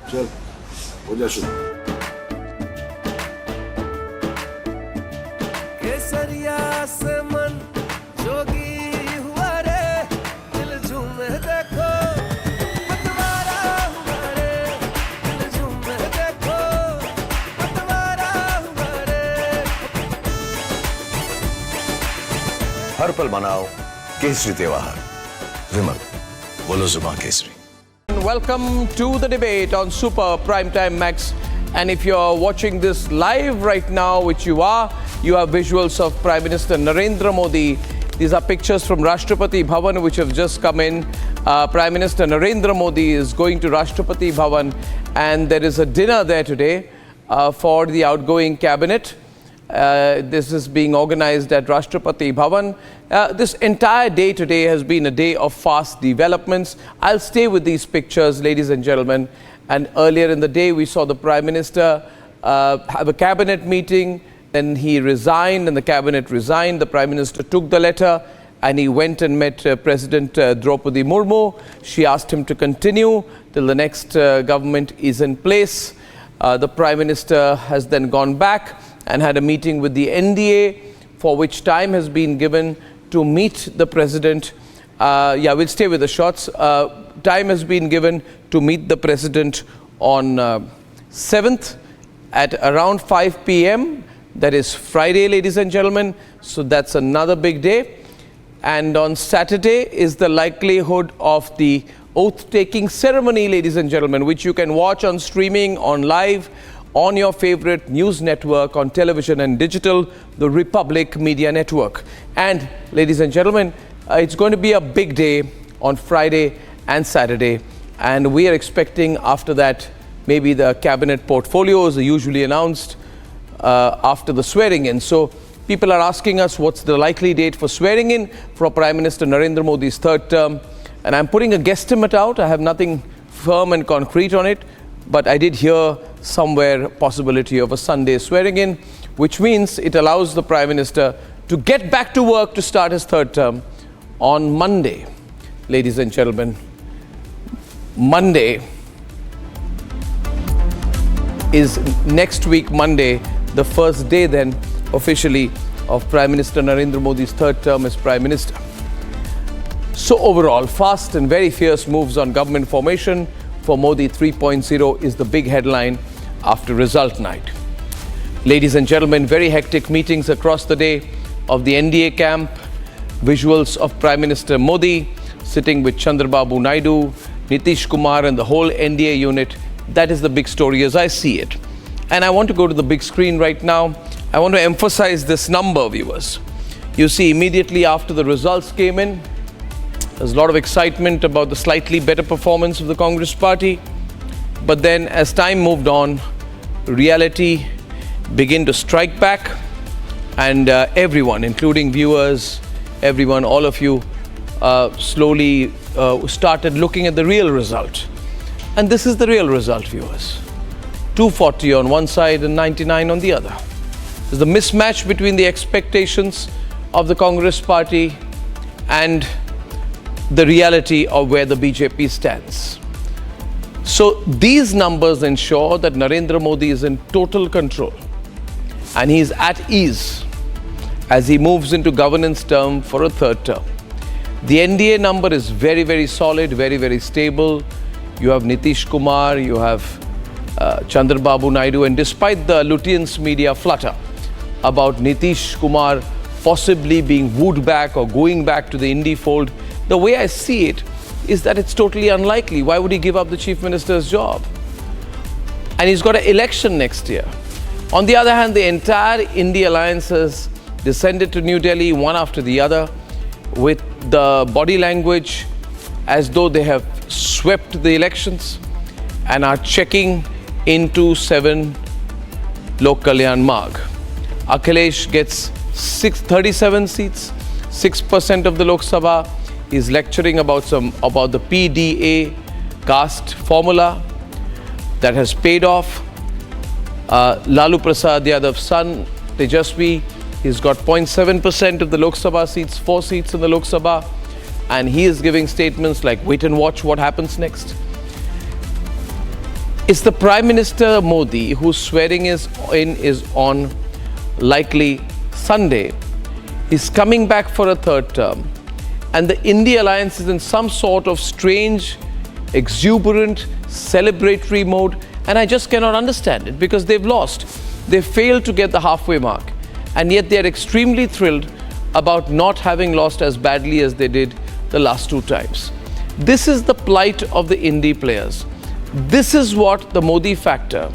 चल हो जा शुरू। केसरिया से मन जोगी हुआ रे, दिल झूमे देखो पतवारा हुआ रे, दिल झूमे देखो पतवारा हुआ रे। हर पल मनाओ केसरी त्योहार। विमल, बोलो जुबान Kesari. Welcome to the debate on Super Primetime Max. And if you're watching this live right now, which you are, you have visuals of Prime Minister Narendra Modi. These are pictures from Rashtrapati Bhavan which have just come in. Prime Minister Narendra Modi is going to Rashtrapati Bhavan, and there is a dinner there today for the outgoing cabinet. This is being organized at Rashtrapati Bhavan. This entire day today has been a day of fast developments. I'll stay with these pictures, ladies and gentlemen. And earlier in the day, we saw the Prime Minister have a cabinet meeting. Then he resigned and the cabinet resigned. The Prime Minister took the letter and he went and met President Draupadi Murmu. She asked him to continue till the next government is in place. The Prime Minister has then gone back and had a meeting with the NDA, for which time has been given to meet the President. We'll stay with the shots. Time has been given to meet the President on 7th at around 5 p.m. That is Friday, ladies and gentlemen. So that's another big day. And on Saturday is the likelihood of the oath-taking ceremony, ladies and gentlemen, which you can watch on streaming, on live, on your favorite news network, on television and digital, the Republic Media Network. And ladies and gentlemen, it's going to be a big day on Friday and Saturday. And we are expecting after that, maybe the cabinet portfolios are usually announced after the swearing in. So people are asking us what's the likely date for swearing in for Prime Minister Narendra Modi's third term. And I'm putting a guesstimate out. I have nothing firm and concrete on it. But I did hear somewhere possibility of a Sunday swearing in, which means it allows the Prime Minister to get back to work to start his third term on Monday. Ladies and gentlemen, Monday is next week, Monday, the first day then officially of Prime Minister Narendra Modi's third term as Prime Minister. So overall, fast and very fierce moves on government formation for Modi 3.0 is the big headline after result night. Ladies and gentlemen, very hectic meetings across the day of the NDA camp. Visuals of Prime Minister Modi sitting with Chandrababu Naidu, Nitish Kumar and the whole NDA unit. That is the big story as I see it. And I want to go to the big screen right now. I want to emphasize this number, viewers. You see, immediately after the results came in, there's a lot of excitement about the slightly better performance of the Congress party. But then as time moved on, reality began to strike back. And everyone, including viewers, everyone, all of you, slowly started looking at the real result. And this is the real result, viewers. 240 on one side and 99 on the other. There's the mismatch between the expectations of the Congress party and the reality of where the BJP stands. So these numbers ensure that Narendra Modi is in total control and he is at ease as he moves into governance term for a third term. The NDA number is very, very solid, very, very stable. You have Nitish Kumar, you have Chandrababu Naidu, and despite the Lutyens media flutter about Nitish Kumar possibly being wooed back or going back to the Indy fold, the way I see it is that it's totally unlikely. Why would he give up the Chief Minister's job? And he's got an election next year. On the other hand, the entire India alliance has descended to New Delhi one after the other with the body language as though they have swept the elections and are checking into 7 Lok Kalyan Marg. Akhilesh gets 37 seats, 6% of the Lok Sabha. He's lecturing about the PDA caste formula that has paid off. Lalu Prasad Yadav's son, Tejasvi, he's got 0.7% of the Lok Sabha seats, 4 seats in the Lok Sabha, and he is giving statements like, wait and watch what happens next. It's the Prime Minister Modi whose swearing is on likely Sunday. He's coming back for a third term. And the India alliance is in some sort of strange, exuberant, celebratory mode. And I just cannot understand it because they've lost. They failed to get the halfway mark. And yet they're extremely thrilled about not having lost as badly as they did the last two times. This is the plight of the indie players. This is what the Modi factor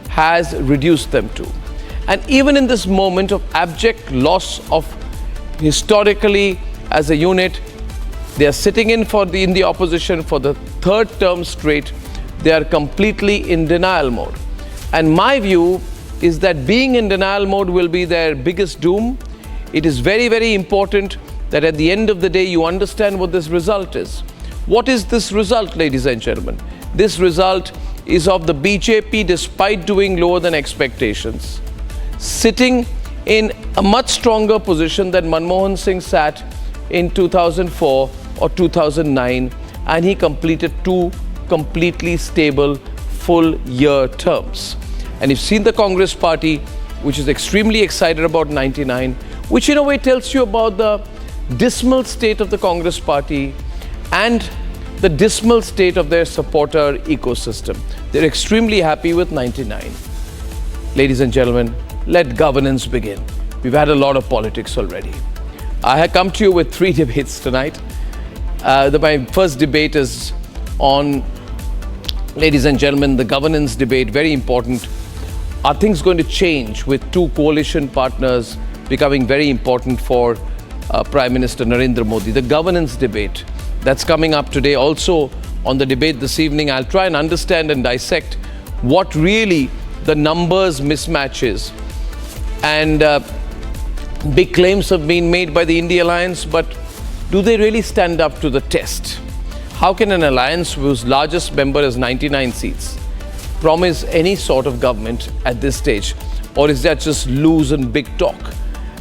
has reduced them to. And even in this moment of abject loss of historically as a unit, they are sitting in the opposition for the third term straight. They are completely in denial mode. And my view is that being in denial mode will be their biggest doom. It is very, very important that at the end of the day, you understand what this result is. What is this result, ladies and gentlemen? This result is of the BJP, despite doing lower than expectations, sitting in a much stronger position than Manmohan Singh sat in 2004 or 2009, and he completed 2 completely stable full year terms. And you've seen the Congress party, which is extremely excited about 99, which in a way tells you about the dismal state of the Congress party and the dismal state of their supporter ecosystem. They're extremely happy with 99. Ladies and gentlemen, let governance begin. We've had a lot of politics already. I have come to you with 3 debates tonight. My first debate is on, ladies and gentlemen, the governance debate, very important. Are things going to change with 2 coalition partners becoming very important for Prime Minister Narendra Modi? The governance debate that's coming up today. Also on the debate this evening, I'll try and understand and dissect what really the numbers mismatch is. And big claims have been made by the India alliance, but do they really stand up to the test? How can an alliance whose largest member has 99 seats promise any sort of government at this stage? Or is that just loose and big talk?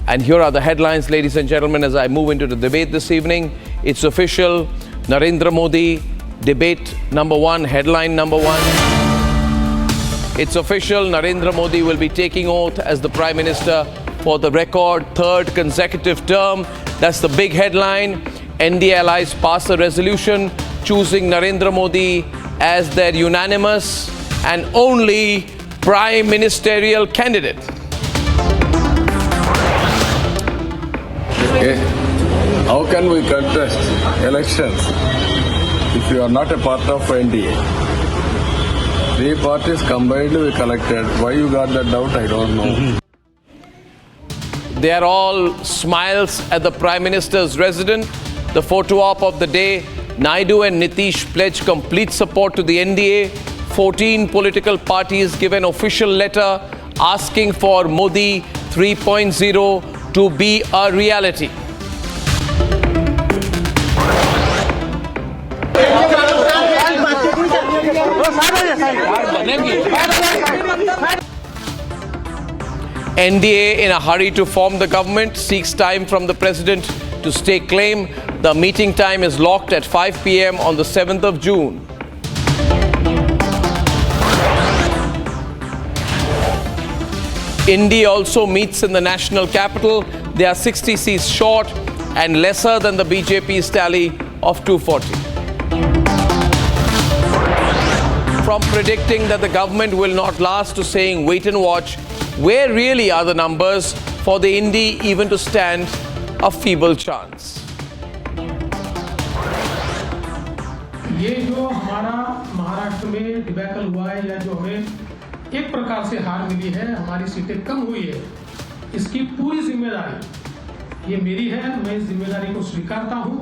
And here are the headlines, ladies and gentlemen, as I move into the debate this evening. It's official. Narendra Modi, debate number 1, headline number 1. It's official. Narendra Modi will be taking oath as the Prime Minister for the record 3rd consecutive term. That's the big headline. NDA allies pass a resolution choosing Narendra Modi as their unanimous and only Prime Ministerial candidate. Okay. How can we contest elections if you are not a part of NDA? 3 parties combined we collected. Why you got that doubt, I don't know. They are all smiles at the Prime Minister's residence. The photo op of the day, Naidu and Nitish pledge complete support to the NDA. 14 political parties give an official letter asking for Modi 3.0 to be a reality. NDA in a hurry to form the government seeks time from the president to stake claim. The meeting time is locked at 5 p.m. on the 7th of June. India also meets in the national capital. They are 60 seats short and lesser than the BJP's tally of 240. From predicting that the government will not last to saying wait and watch, where really are the numbers for the Indy even to stand a feeble chance? ये जो हमारा महाराष्ट्र में debacle हुआ है या जो हमें एक प्रकार से हार मिली है, हमारी सीटें कम हुई है, इसकी पूरी जिम्मेदारी ये मेरी है। मैं इस जिम्मेदारी को स्वीकारता हूं।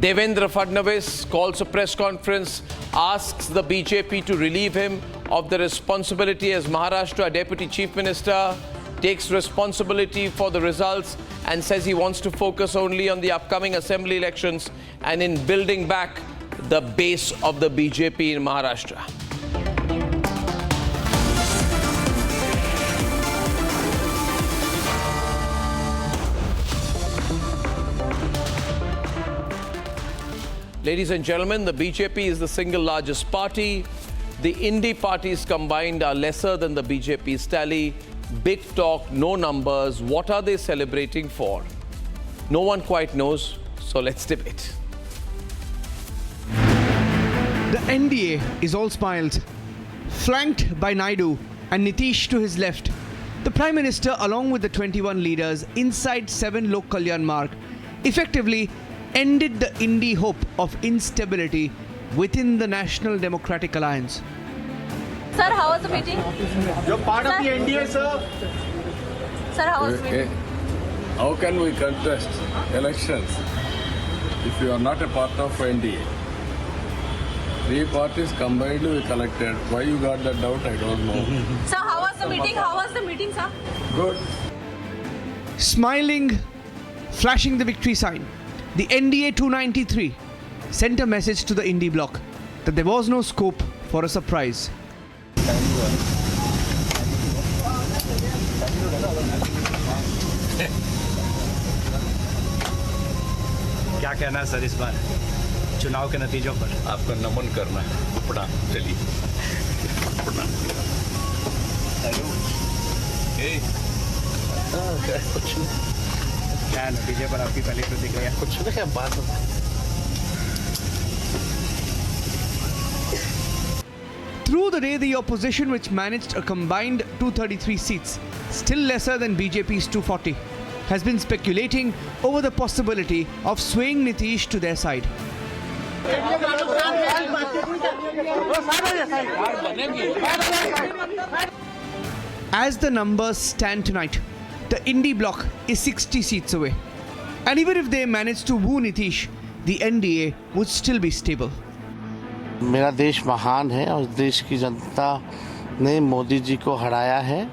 Devendra Fadnavis calls a press conference, asks the BJP to relieve him of the responsibility as Maharashtra Deputy Chief Minister, takes responsibility for the results and says he wants to focus only on the upcoming assembly elections and in building back the base of the BJP in Maharashtra. Ladies and gentlemen, the BJP is the single largest party. The Indie parties combined are lesser than the BJP's tally. Big talk, no numbers. What are they celebrating for? No one quite knows, so let's debate. The NDA is all smiles, flanked by Naidu and Nitish to his left. The Prime Minister, along with the 21 leaders inside 7 Lok Kalyan Marg, effectively ended the Indie hope of instability within the National Democratic Alliance. Sir, how was the meeting? You're part of the NDA, sir. Sir, how was the meeting? How can we contest elections if you are not a part of NDA? 3 parties combined we collected. Why you got that doubt, I don't know. Sir, how was the meeting? How was the meeting, sir? Good. Smiling, flashing the victory sign, the NDA 293 sent a message to the Indie bloc that there was no scope for a surprise. क्या कहना है sir इस बार चुनाव के नतीजों पर? आपको नमन करना है। प्रणाम। चलिए प्रणाम। कुछ क्या नतीजे पर आपकी पहली प्रतिक्रिया? कुछ नहीं, बात Through the day, the opposition, which managed a combined 233 seats, still lesser than BJP's 240, has been speculating over the possibility of swaying Nitish to their side. As the numbers stand tonight, the Indie bloc is 60 seats away. And even if they manage to woo Nitish, the NDA would still be stable. मेरा देश महान है और देश की जनता ने मोदी जी को हराया है,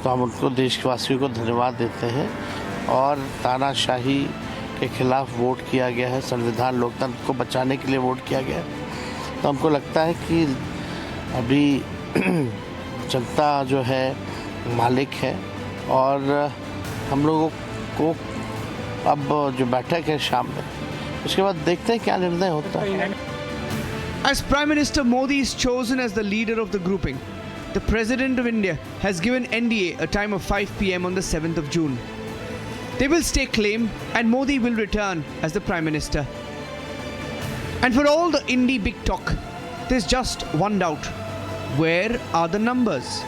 तो हम उनको देशवासियों को धन्यवाद देते हैं। और तानाशाही के खिलाफ वोट किया गया है, संविधान लोकतंत्र को बचाने के लिए वोट किया गया है, तो हमको लगता है कि अभी जनता जो है मालिक है और हम लोगों को अब जो बैठक है शाम में, उसके बाद देखते हैं क्या निर्णय होता है। As Prime Minister Modi is chosen as the leader of the grouping, the President of India has given NDA a time of 5 p.m. on the 7th of June. They will stake claim and Modi will return as the Prime Minister. And for all the Indie big talk, there's just one doubt. Where are the numbers?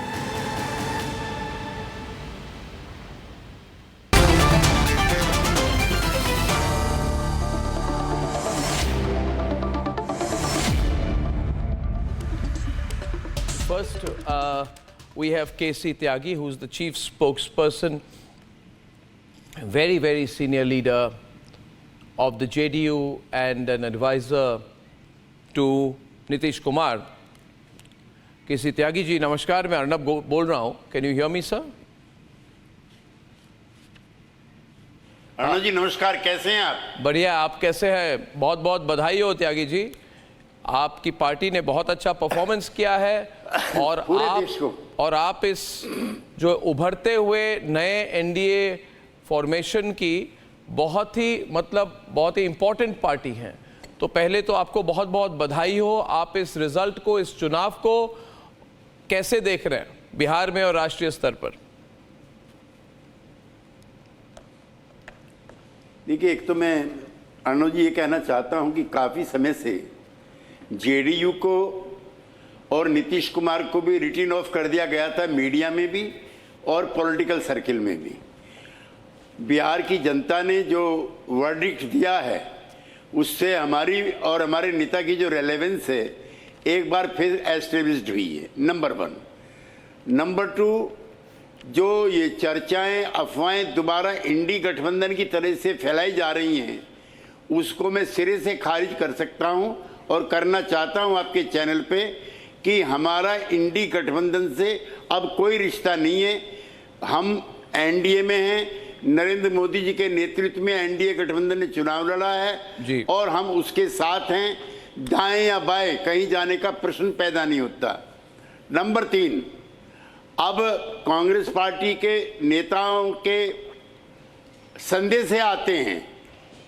First, we have KC Tyagi, who's the chief spokesperson, very, very senior leader of the JDU and an advisor to Nitish Kumar. KC Tyagi ji, namaskar, मैं अर्नब बोल रहा हूँ. Can you hear me, sir? Arnab जी नमस्कार, कैसे हैं आप? बढ़िया, आप कैसे हैं? बहुत बहुत बधाई हो त्यागी जी, आपकी पार्टी ने बहुत अच्छा परफॉर्मेंस किया है और आप इस जो उभरते हुए नए एनडीए फॉर्मेशन की बहुत ही इम्पोर्टेंट पार्टी हैं। तो पहले तो आपको बहुत बहुत बधाई हो। आप इस रिजल्ट को, इस चुनाव को कैसे देख रहे हैं बिहार में और राष्ट्रीय स्तर पर? देखिए, एक तो मैं अर्नब जी ये कहना चाहता हूं कि काफ़ी समय से जेडीयू को और नीतीश कुमार को भी रिटन ऑफ कर दिया गया था, मीडिया में भी और पॉलिटिकल सर्किल में भी। बिहार की जनता ने जो वर्डिक्ट दिया है उससे हमारी और हमारे नेता की जो रेलेवेंस है एक बार फिर एस्टेब्लिश्ड हुई है, नंबर 1। नंबर 2, जो ये चर्चाएं, अफवाहें दोबारा इंडी गठबंधन की तरह से फैलाई जा रही हैं, उसको मैं सिरे से खारिज कर सकता हूं और करना चाहता हूं आपके चैनल पे कि हमारा इंडी गठबंधन से अब कोई रिश्ता नहीं है। हम एनडीए में हैं, नरेंद्र मोदी जी के नेतृत्व में एनडीए गठबंधन ने चुनाव लड़ा है और हम उसके साथ हैं। दाएं या बाएं कहीं जाने का प्रश्न पैदा नहीं होता। नंबर 3, अब कांग्रेस पार्टी के नेताओं के संदेश आते हैं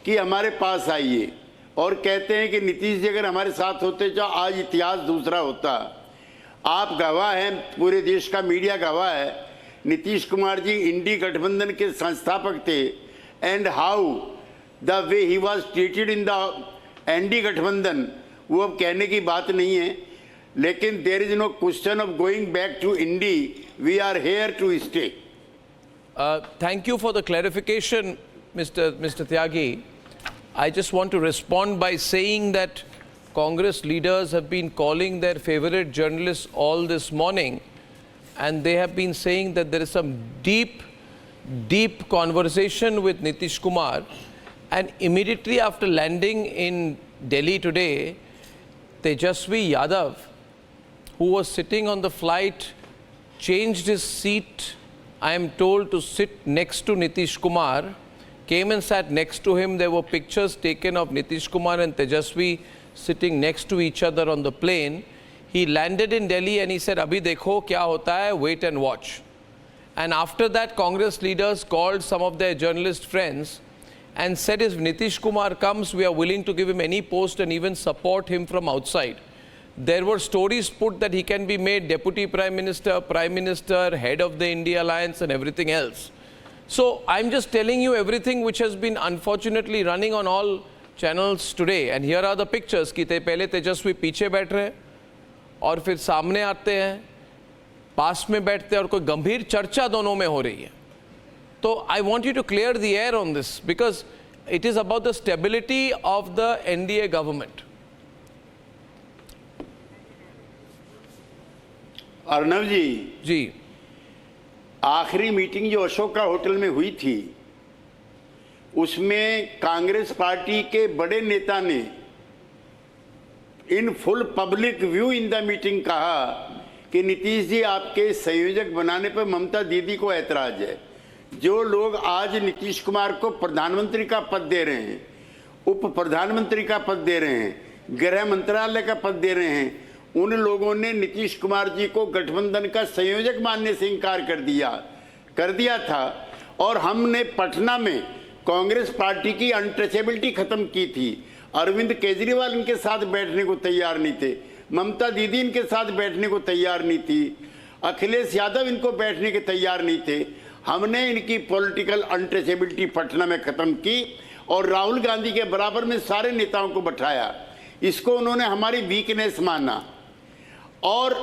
कि हमारे पास आइए, और कहते हैं कि नीतीश जी अगर हमारे साथ होते तो आज इतिहास दूसरा होता। आप गवाह हैं, पूरे देश का मीडिया गवाह है, नीतीश कुमार जी इंडी गठबंधन के संस्थापक थे and how the way he was treated in the NDA गठबंधन, वो अब कहने की बात नहीं है। लेकिन there is no question of going back to INDI, we are here to stay. Thank you for the clarification, Mr. Tyagi. I just want to respond by saying that Congress leaders have been calling their favorite journalists all this morning, and they have been saying that there is some deep conversation with Nitish Kumar, and immediately after landing in Delhi today, Tejasvi Yadav, who was sitting on the flight, changed his seat, I am told, to sit next to Nitish Kumar, came and sat next to him. There were pictures taken of Nitish Kumar and Tejasvi sitting next to each other on the plane. He landed in Delhi and he said, "Abhi dekho kya hota hai, wait and watch." And after that, Congress leaders called some of their journalist friends and said, if Nitish Kumar comes, we are willing to give him any post and even support him from outside. There were stories put that he can be made Deputy Prime Minister, head of the India Alliance and everything else. So I'm just telling you everything which has been unfortunately running on all channels today. And here are the pictures कि पहले तेजस्वी पीछे बैठ रहे हैं और फिर सामने आते हैं, पास में बैठते हैं और कोई गंभीर चर्चा दोनों में हो रही है. So I want you to clear the air on this because it is about the stability of the NDA government. Arnav जी, आखिरी मीटिंग जो अशोका होटल में हुई थी उसमें कांग्रेस पार्टी के बड़े नेता ने in full public view in the meeting कहा कि नीतीश जी आपके संयोजक बनाने पर ममता दीदी को ऐतराज है. जो लोग आज नीतीश कुमार को प्रधानमंत्री का पद दे रहे हैं, उप प्रधानमंत्री का पद दे रहे हैं, गृह मंत्रालय का पद दे रहे हैं, उन लोगों ने नीतीश कुमार जी को गठबंधन का संयोजक मानने से इनकार कर दिया था. और हमने पटना में कांग्रेस पार्टी की अनटचेबिलिटी खत्म की थी. अरविंद केजरीवाल इनके साथ बैठने को तैयार नहीं थे, ममता दीदी इनके साथ बैठने को तैयार नहीं थी, अखिलेश यादव इनको बैठने के तैयार नहीं थे. हमने इनकी पॉलिटिकल अनटचेबिलिटी पटना में खत्म की और राहुल गांधी के बराबर में सारे नेताओं को बैठाया. इसको उन्होंने हमारी वीकनेस माना और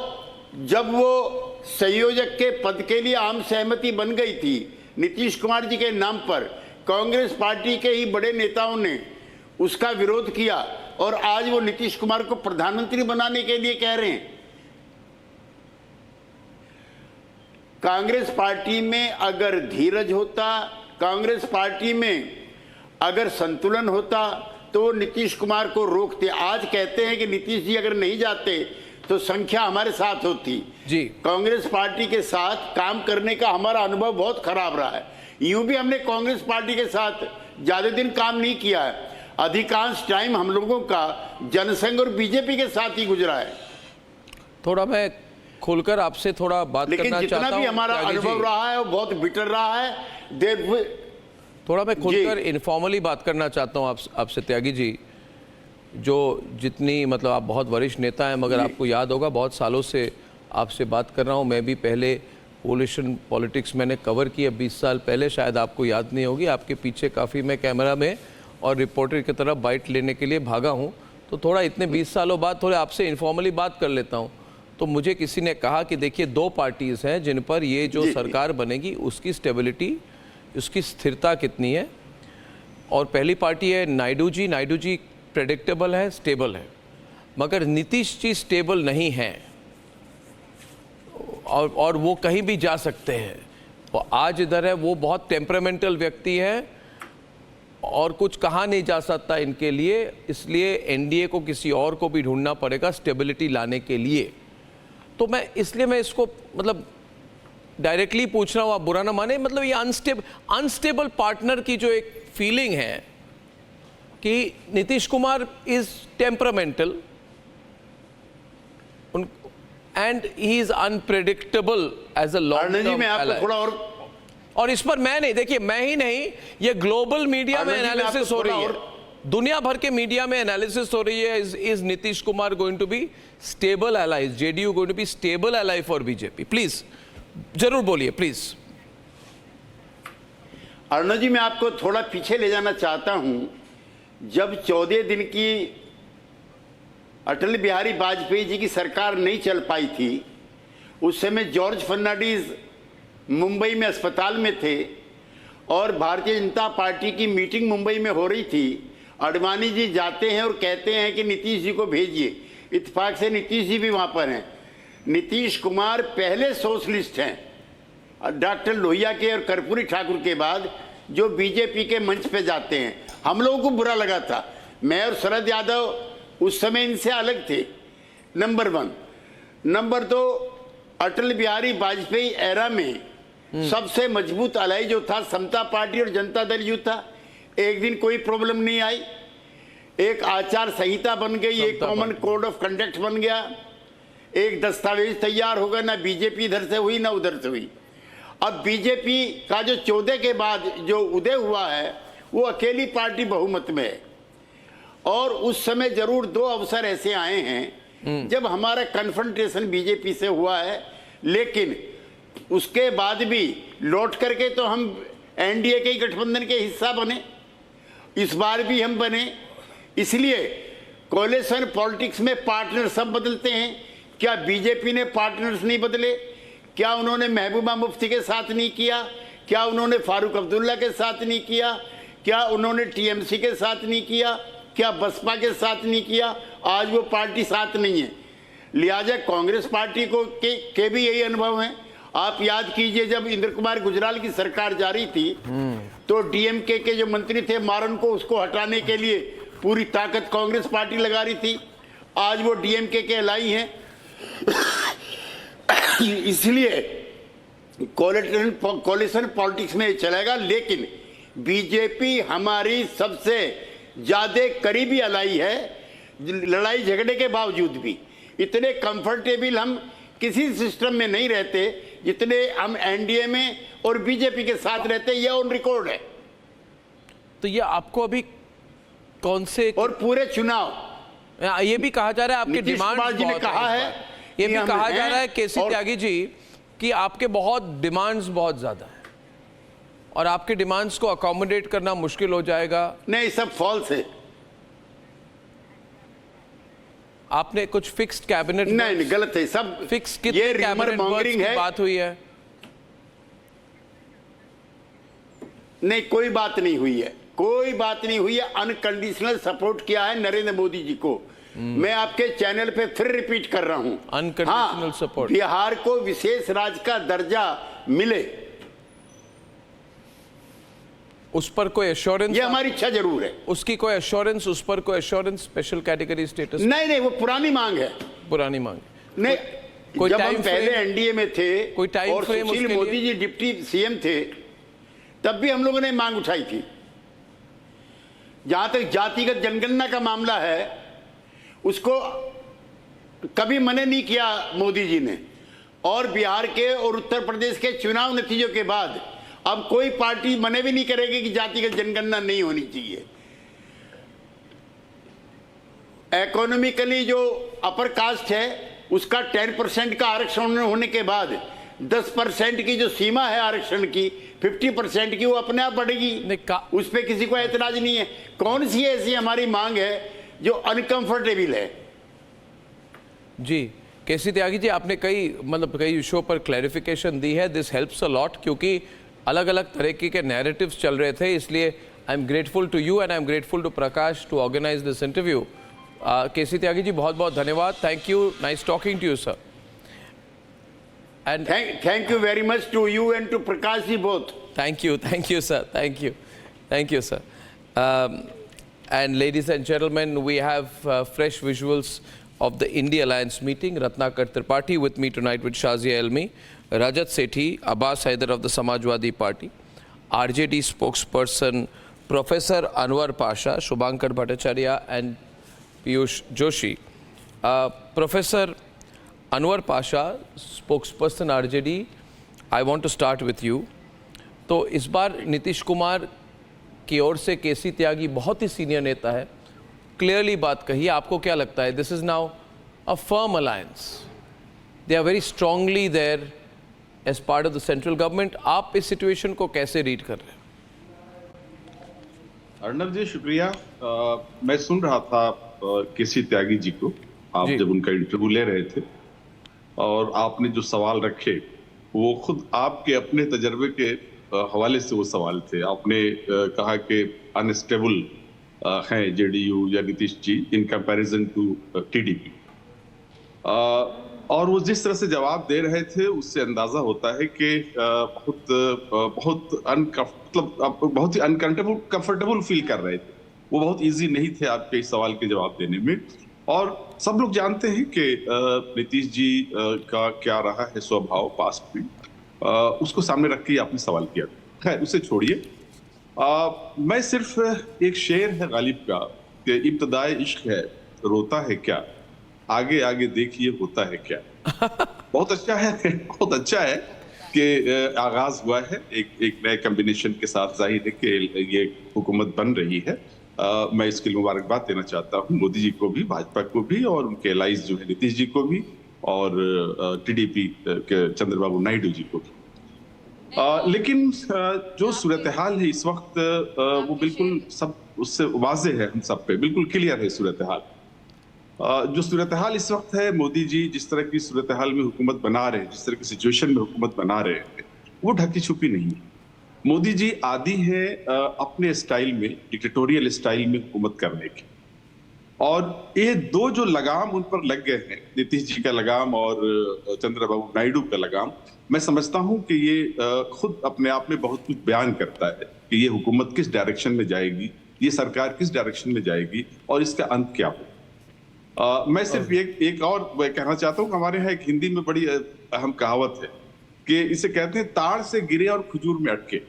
जब वो संयोजक के पद के लिए आम सहमति बन गई थी नीतीश कुमार जी के नाम पर, कांग्रेस पार्टी के ही बड़े नेताओं ने उसका विरोध किया और आज वो नीतीश कुमार को प्रधानमंत्री बनाने के लिए कह रहे हैं. कांग्रेस पार्टी में अगर धीरज होता, कांग्रेस पार्टी में अगर संतुलन होता तो नीतीश कुमार को रोकते. आज कहते हैं कि नीतीश जी अगर नहीं जाते तो संख्या हमारे साथ होती जी. कांग्रेस पार्टी के साथ काम करने का हमारा अनुभव बहुत खराब रहा है. यूं भी हमने कांग्रेस पार्टी के साथ ज्यादा दिन काम नहीं किया है. अधिकांश टाइम हम लोगों का जनसंघ और बीजेपी के साथ ही गुजरा है. थोड़ा मैं खुलकर आपसे थोड़ा बात करना चाहता हूं. लेकिन जितना भी हमारा अनुभव रहा है वो बहुत बिटर रहा है. थोड़ा मैं खुलकर इनफॉर्मली बात करना चाहता हूं आपसे त्यागी जी. जो जितनी मतलब आप बहुत वरिष्ठ नेता हैं, मगर आपको याद होगा बहुत सालों से आपसे बात कर रहा हूं. मैं भी पहले पोलिशन पॉलिटिक्स मैंने कवर किया 20 साल पहले, शायद आपको याद नहीं होगी. आपके पीछे काफ़ी मैं कैमरा में और रिपोर्टर की तरफ बाइट लेने के लिए भागा हूं. तो थोड़ा इतने 20 सालों बाद थोड़े आपसे इनफॉर्मली बात कर लेता हूं. तो मुझे किसी ने कहा कि देखिए 2 पार्टीज़ हैं जिन पर ये जो सरकार बनेगी उसकी स्टेबिलिटी, उसकी स्थिरता कितनी है. और पहली पार्टी है नायडू जी प्रेडिक्टेबल है, स्टेबल है, मगर नीतीश जी स्टेबल नहीं हैं और वो कहीं भी जा सकते हैं. वो आज इधर है, वो बहुत टेम्परामेंटल व्यक्ति है और कुछ कहा नहीं जा सकता इनके लिए. इसलिए एनडीए को किसी और को भी ढूंढना पड़ेगा स्टेबिलिटी लाने के लिए. तो मैं इसको मतलब डायरेक्टली पूछ रहा हूँ, आप बुरा ना माने. मतलब ये अनस्टेबल पार्टनर की जो एक फीलिंग है कि Nitish Kumar is temperamental and he is unpredictable as a long term ally. और इस पर मैं नहीं, देखिए मैं ही नहीं, ये ग्लोबल मीडिया में एनालिसिस हो रही है. दुनिया भर के मीडिया में एनालिसिस हो रही है, is Nitish Kumar going to be stable ally, JDU going to be stable ally for BJP? Please जरूर बोलिए प्लीज। अर्णव जी, मैं आपको थोड़ा पीछे ले जाना चाहता हूं। जब 14 दिन की अटल बिहारी वाजपेयी जी की सरकार नहीं चल पाई थी, उस समय जॉर्ज फर्नांडिस मुंबई में अस्पताल में थे और भारतीय जनता पार्टी की मीटिंग मुंबई में हो रही थी। अडवाणी जी जाते हैं और कहते हैं कि नीतीश जी को भेजिए। इत्तेफाक से नीतीश जी भी वहाँ पर हैं। नीतीश कुमार पहले सोशलिस्ट हैं डॉक्टर लोहिया के और कर्पूरी ठाकुर के बाद जो बीजेपी के मंच पे जाते हैं। हम लोगों को बुरा लगा था। मैं और शरद यादव उस समय इनसे अलग थे, number 1। Number 2, Atal Bihari Vajpayee era में सबसे मजबूत अलाई जो था समता पार्टी और जनता दल यू था। एक दिन कोई प्रॉब्लम नहीं आई, एक आचार संहिता बन गई, एक कॉमन कोड ऑफ कंडक्ट बन गया, एक दस्तावेज तैयार हो गया। ना बीजेपी इधर से हुई ना उधर से हुई। अब बीजेपी का जो 14 के बाद जो उदय हुआ है वो अकेली पार्टी बहुमत में है। और उस समय जरूर 2 अवसर ऐसे आए हैं जब हमारा कन्फ्रंटेशन बीजेपी से हुआ है, लेकिन उसके बाद भी लौट करके तो हम एनडीए के गठबंधन के हिस्सा बने। इस बार भी हम बने। इसलिए कोalition पॉलिटिक्स में पार्टनर सब बदलते हैं। क्या बीजेपी ने पार्टनर्स नहीं बदले? क्या उन्होंने महबूबा मुफ्ती के साथ नहीं किया? क्या उन्होंने फारूक अब्दुल्ला के साथ नहीं किया? क्या उन्होंने टीएमसी के साथ नहीं किया? क्या बसपा के साथ नहीं किया? आज वो पार्टी साथ नहीं है। लिहाजा कांग्रेस पार्टी को के भी यही अनुभव है। आप याद कीजिए, जब इंद्र कुमार गुजराल की सरकार जारी थी तो डीएमके के जो मंत्री थे मारन को, उसको हटाने के लिए पूरी ताकत कांग्रेस पार्टी लगा रही थी। आज वो डीएमके के अलाई हैं। इसलिए कोalition पॉलिटिक्स में चलेगा, लेकिन बीजेपी हमारी सबसे ज्यादा करीबी अलाई है। लड़ाई झगड़े के बावजूद भी इतने कंफर्टेबल हम किसी सिस्टम में नहीं रहते जितने हम एनडीए में और बीजेपी के साथ रहते। ये ऑन रिकॉर्ड है। तो ये आपको अभी कौन से और पूरे चुनाव ये भी कहा जा रहा है आपके डिमांड जी ने कहा है, ये भी कहा जा रहा है केसी त्यागी जी कि आपके बहुत डिमांड्स बहुत ज्यादा है और आपके डिमांड्स को अकोमोडेट करना मुश्किल हो जाएगा। नहीं, सब फॉल्स है। आपने कुछ फिक्स्ड कैबिनेट नहीं, गलत है सब। फिक्स ये रिमर मॉन्गरिंग है। बात हुई है? नहीं, कोई बात नहीं हुई है। कोई बात नहीं हुई है। अनकंडीशनल सपोर्ट किया है नरेंद्र मोदी जी को। मैं आपके चैनल पे फिर रिपीट कर रहा हूं, अनकंडीशनल सपोर्ट। बिहार को विशेष राज्य का दर्जा मिले, उस पर कोई एश्योरेंस? ये हमारी इच्छा जरूर है। उसकी कोई एश्योरेंस, उस पर कोई एश्योरेंस, स्पेशल कैटेगरी स्टेटस? नहीं, वो पुरानी मांग है। पुरानी मांग नहीं, कोई जब हम पहले एनडीए में थे कोई टाइम और frame Sushil Modi ji deputy CM थे, तब भी हम लोगों ने मांग उठाई थी। जहां तक जातिगत जनगणना का मामला है, उसको कभी मना नहीं किया मोदी जी ने। और बिहार के और उत्तर प्रदेश के चुनाव नतीजों के बाद अब कोई पार्टी मना भी नहीं करेगी कि जातिगत जनगणना नहीं होनी चाहिए। इकोनॉमिकली जो अपर कास्ट है उसका 10% का आरक्षण होने के बाद 10% की जो सीमा है आरक्षण की, 50% की, वो अपने आप बढ़ेगी। उस पर किसी को ऐतराज नहीं है। कौन सी ऐसी हमारी मांग है जो अनकंफर्टेबल है? जी, केसी त्यागी जी, आपने कई इशू पर क्लैरिफिकेशन दी है। दिस हेल्प्स अ लॉट, क्योंकि अलग अलग तरीके के नैरेटिव्स चल रहे थे। इसलिए I am grateful to you and I am grateful to Prakash to organize this interview. K C Tyagi ji, बहुत बहुत धन्यवाद। Thank you, nice talking to you sir. And thank you very much to you and to Prakash ji both. Thank you sir, thank you sir. And ladies and gentlemen, we have fresh visuals of the India Alliance meeting. Ratnakar Tripathi with me tonight with Shazia Elmi, Rajat Sethi, Abbas Haider of the Samajwadi Party, RJD spokesperson Professor Anwar Pasha, Shubhankar Bhattacharya and Piyush Joshi. Professor Anwar Pasha, spokesperson RJD, I want to start with you. तो इस बार नीतीश कुमार की ओर से केसी त्यागी बहुत ही senior नेता है, clearly बात कही। आपको क्या लगता है? This is now a firm alliance, they are very strongly there as part of the central government. आप इस सिचुएशन को कैसे रीड कर रहे हैं? अर्णव जी शुक्रिया। मैं सुन रहा था केसी त्यागी जी को, आप जब उनका इंटरव्यू ले रहे थे और आपने जो सवाल रखे वो खुद आपके अपने तजर्बे के हवाले से वो सवाल थे। आपने कहा कि अनस्टेबल हैं जेडीयू या Nitish ji in comparison to TDP, और वो जिस तरह से जवाब दे रहे थे उससे अंदाजा होता है कि बहुत ही अनकंफर्टेबल फील कर रहे थे। वो बहुत इजी नहीं थे आपके इस सवाल के जवाब देने में। और सब लोग जानते हैं कि नीतीश जी का क्या रहा है स्वभाव पास्ट में, उसको सामने रख के आपने सवाल किया। खैर उसे छोड़िए, मैं सिर्फ एक शेर है गालिब का कि इब्तदाए इश्क है रोता है क्या, आगे आगे देखिए होता है क्या। बहुत अच्छा है, बहुत अच्छा है कि आगाज हुआ है एक नए कॉम्बिनेशन के साथ। जाहिर है कि ये हुकूमत बन रही है। मैं इसके लिए मुबारकबाद देना चाहता हूँ मोदी जी को भी, भाजपा को भी, और उनके एलाइज जो है नीतीश जी को भी, और टीडीपी के चंद्रबाबू नायडू जी को भी। लेकिन जो सूरत हाल है इस वक्त वो बिल्कुल सब उससे वाज़े है, हम सब पे बिल्कुल क्लियर है सूरत हाल। जो सूरत हाल इस वक्त है, मोदी जी जिस तरह की सूरत हाल में हुकूमत बना रहे हैं, जिस तरह की सिचुएशन में हुकूमत बना रहे हैं, वो ढकी छुपी नहीं है। मोदी जी आदी है अपने स्टाइल में, डिक्टेटोरियल स्टाइल में हुकूमत करने की, और ये दो जो लगाम उन पर लग गए हैं, नीतीश जी का लगाम और चंद्रबाबू नायडू का लगाम, मैं समझता हूं कि ये खुद अपने आप में बहुत कुछ बयान करता है कि ये हुकूमत किस डायरेक्शन में जाएगी, ये सरकार किस डायरेक्शन में जाएगी और इसका अंत क्या हो। मैं सिर्फ एक और कहना चाहता हूँ, हमारे यहाँ एक हिंदी में बड़ी अहम कहावत है कि इसे कहते हैं ताड़ से गिरे और खजूर में अटके।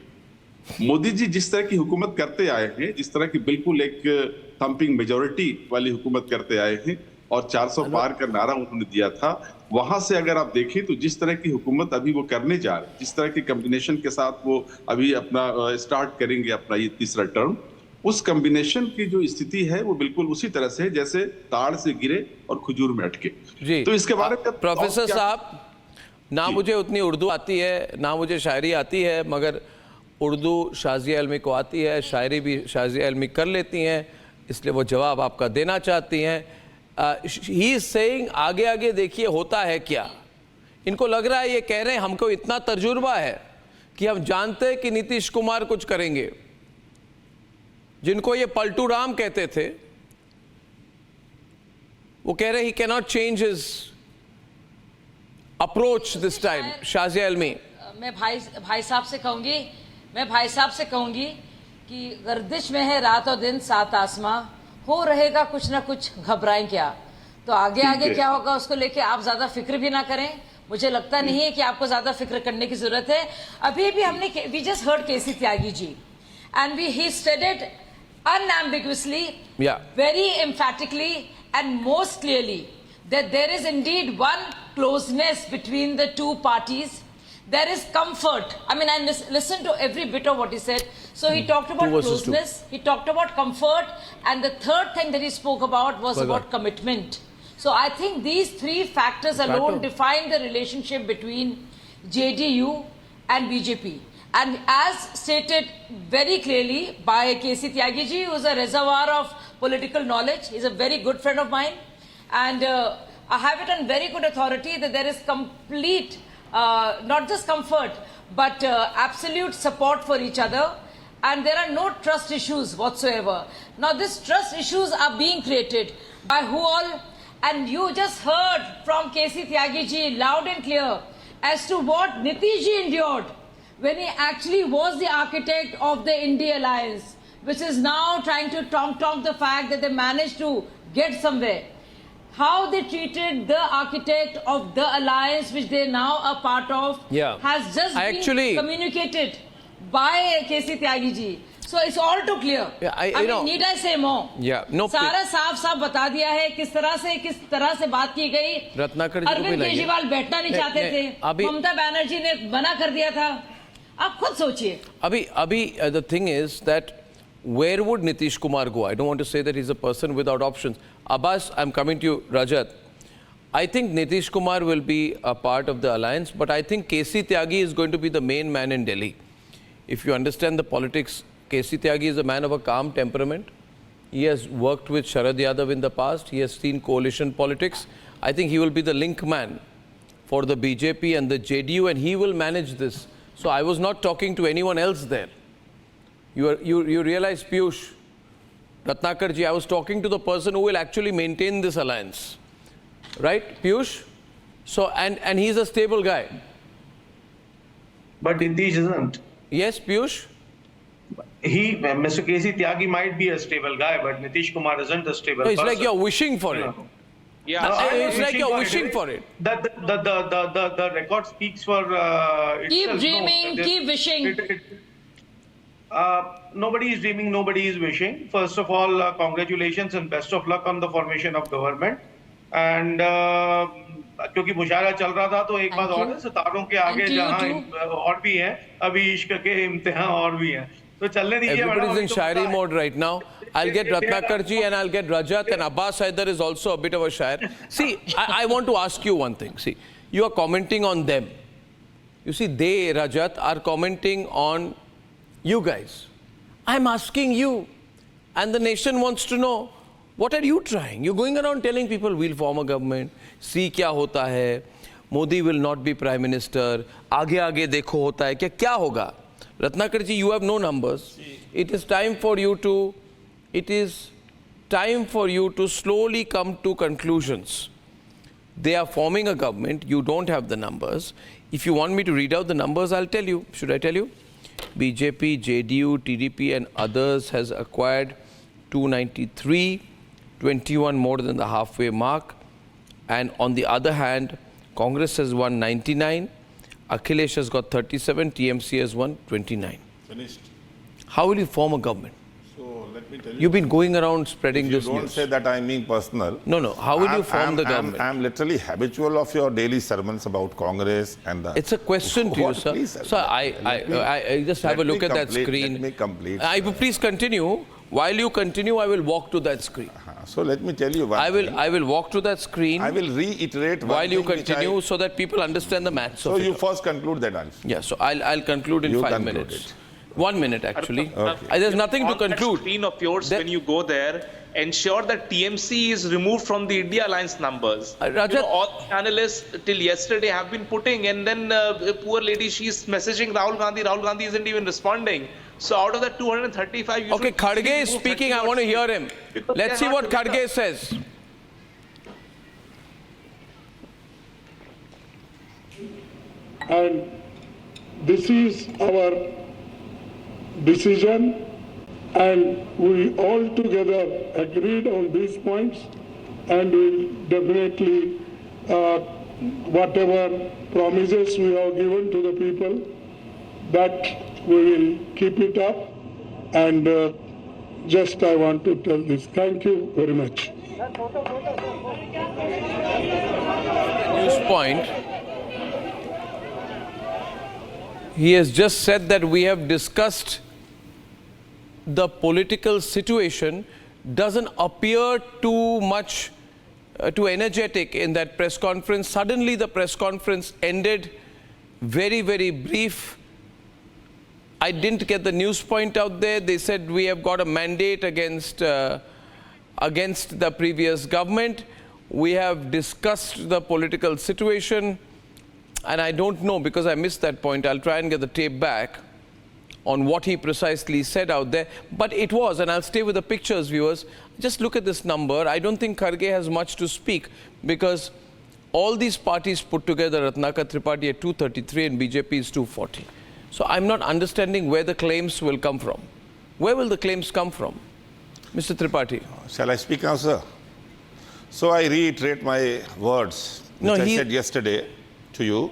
मोदी जी जिस तरह की हुकूमत करते आए हैं, जिस तरह की बिल्कुल एक थम्पिंग मेजोरिटी वाली हुकूमत करते आए हैं, और 400 पार का नारा उन्होंने दिया था, वहां से अगर आप देखें तो जिस तरह की हुकूमत अभी वो करने जा रहे हैं, जिस तरह के कॉम्बिनेशन के साथ वो अभी अपना स्टार्ट करेंगे अपना ये तीसरा टर्म, उस कॉम्बिनेशन की जो स्थिति है वो बिल्कुल उसी तरह से है जैसे ताड़ से गिरे और खजूर में अटके। जी तो इसके बारे में प्रोफेसर साहब, ना मुझे उतनी उर्दू आती है, ना मुझे शायरी आती है, मगर उर्दू शाजिया अलमी को आती है, शायरी भी शाजिया अलमी कर लेती हैं, इसलिए वो जवाब आपका देना चाहती हैं। ही इज सेइंग आगे आगे देखिए होता है क्या। इनको लग रहा है ये कह रहे हैं हमको इतना तजुर्बा है कि हम जानते हैं कि नीतीश कुमार कुछ करेंगे। जिनको ये पलटू राम कहते थे वो कह रहे ही cannot change his approach this time. Shazia Ilmi, मैं भाई साहब से कहूंगी कि गर्दिश में है रात और दिन सात आसमां, हो रहेगा कुछ ना कुछ, घबराएं क्या। तो आगे आगे क्या होगा उसको लेके आप ज्यादा फिक्र भी ना करें। मुझे लगता नहीं है कि आपको ज्यादा फिक्र करने की जरूरत है। अभी भी हमने we just heard KC Tyagi ji and he stated unambiguously, very emphatically and most clearly that there is indeed one closeness between the two parties. There is comfort. I mean, I listened to every bit of what he said. So he talked about closeness, he talked about comfort, and the third thing that he spoke about was about commitment. So I think these three factors alone define the relationship between JDU and BJP. And as stated very clearly by K.C. Tyagi ji, who is a reservoir of political knowledge, he is a very good friend of mine, and I have it on very good authority that there is complete, not just comfort, but absolute support for each other, and there are no trust issues whatsoever. Now, these trust issues are being created by who all, and you just heard from K.C. Tyagi ji loud and clear as to what Nitish ji endured when he actually was the architect of the India alliance, which is now trying to tom-tom the fact that they managed to get somewhere. How they treated the architect of the alliance, which they now are part of, has just been communicated by K.C. Tyagi ji. So it's all too clear. I mean, need I say more? सारा साफ बता दिया है किस तरह से बात की गई। अरविंद केजरीवाल बैठना नहीं चाहते थे, ममता बनर्जी ने मना कर दिया था। आप खुद सोचिए। अभी the thing is that where would Nitish Kumar go? I don't want to say that he's a person without options. Abbas, I'm coming to you. Rajat, I think Nitish Kumar will be a part of the alliance, but I think KC Tyagi is going to be the main man in Delhi. If you understand the politics, KC Tyagi is a man of a calm temperament. He has worked with Sharad Yadav in the past. He has seen coalition politics. I think he will be the link man for the BJP and the JDU, and he will manage this. So I was not talking to anyone else there. You realize, Piyush, Ratnakarji, I was talking to the person who will actually maintain this alliance. Right, Piyush? So, and he's a stable guy. But Nitish isn't. Yes, Piyush? Mr. KC Tyagi might be a stable guy, but Nitish Kumar isn't a stable No, it's person. like you're wishing for it. Yeah, No, it's like you're wishing for it. The record speaks for Keep itself. dreaming, keep wishing. Nobody is dreaming, nobody is wishing. First of all, congratulations and best of luck on the formation of government. And क्योंकि मुशायरा चल रहा था तो एक बात और है, सितारों के आगे जहाँ और भी हैं, अभी इश्क के इम्तिहान और भी हैं, तो चलने दीजिए. Everybody's in shairi mode right now. I'll get Ratnakarji and I'll get Rajat, and Abbas Haider is also a bit of a shair. See, I want to ask you one thing. See, you are commenting on them. You see, they, Rajat, are commenting on you guys. I'm asking you, and the nation wants to know, what are you trying? You're going around telling people we'll form a government. See क्या होता है. Modi will not be prime minister. आगे आगे देखो होता है क्या क्या होगा. Ratnakarji, you have no numbers. It is time for you to slowly come to conclusions. They are forming a government. You don't have the numbers. If you want me to read out the numbers, I'll tell you. Should I tell you? BJP, JDU, TDP and others has acquired 293, 21 more than the halfway mark. And on the other hand, Congress has won 99, Akhilesh has got 37, TMC has won 29. Finished. How will you form a government? So let me tell you. You've been going around spreading this news. Don't say that I'm being personal. No. How will you form the government? I'm literally habitual of your daily sermons about Congress and the... It's a question to you, sir. Please, sir, I just have a look at that screen. Let me complete. Please continue. While you continue, I will walk to that screen. So let me tell you one thing. I will walk to that screen. I will reiterate while you continue so that people understand the maths so of it. you first conclude that answer. Yeah, so I'll conclude in 5 minutes. 1 minute actually. Okay. There's nothing to conclude. Screen of yours, when you go there, ensure that TMC is removed from the India Alliance numbers. Rajat, all analysts till yesterday have been putting, and then poor lady, she's messaging Rahul Gandhi. Rahul Gandhi isn't even responding. So out of that 235, okay, Kharge is speaking. I want to hear him. Let's see what Kharge says. And this is our decision, and we all together agreed on these points, and we definitely, whatever promises we have given to the people, that we will keep it up. And just I want to tell this. Thank you very much. News point. He has just said that we have discussed the political situation. Doesn't appear too much too energetic in that press conference. Suddenly the press conference ended very, very brief. I didn't get the news point out there. They said we have got a mandate against the previous government. We have discussed the political situation. And I don't know, because I missed that point. I'll try and get the tape back on what he precisely said out there. But it was, and I'll stay with the pictures, viewers. Just look at this number. I don't think Kharge has much to speak, because all these parties put together, Ratnakar Tripathi at 233 and BJP is 240. So I'm not understanding where the claims will come from. Where will the claims come from? Mr. Tripathi. Shall I speak now, sir? So I reiterate my words, which I said yesterday to you,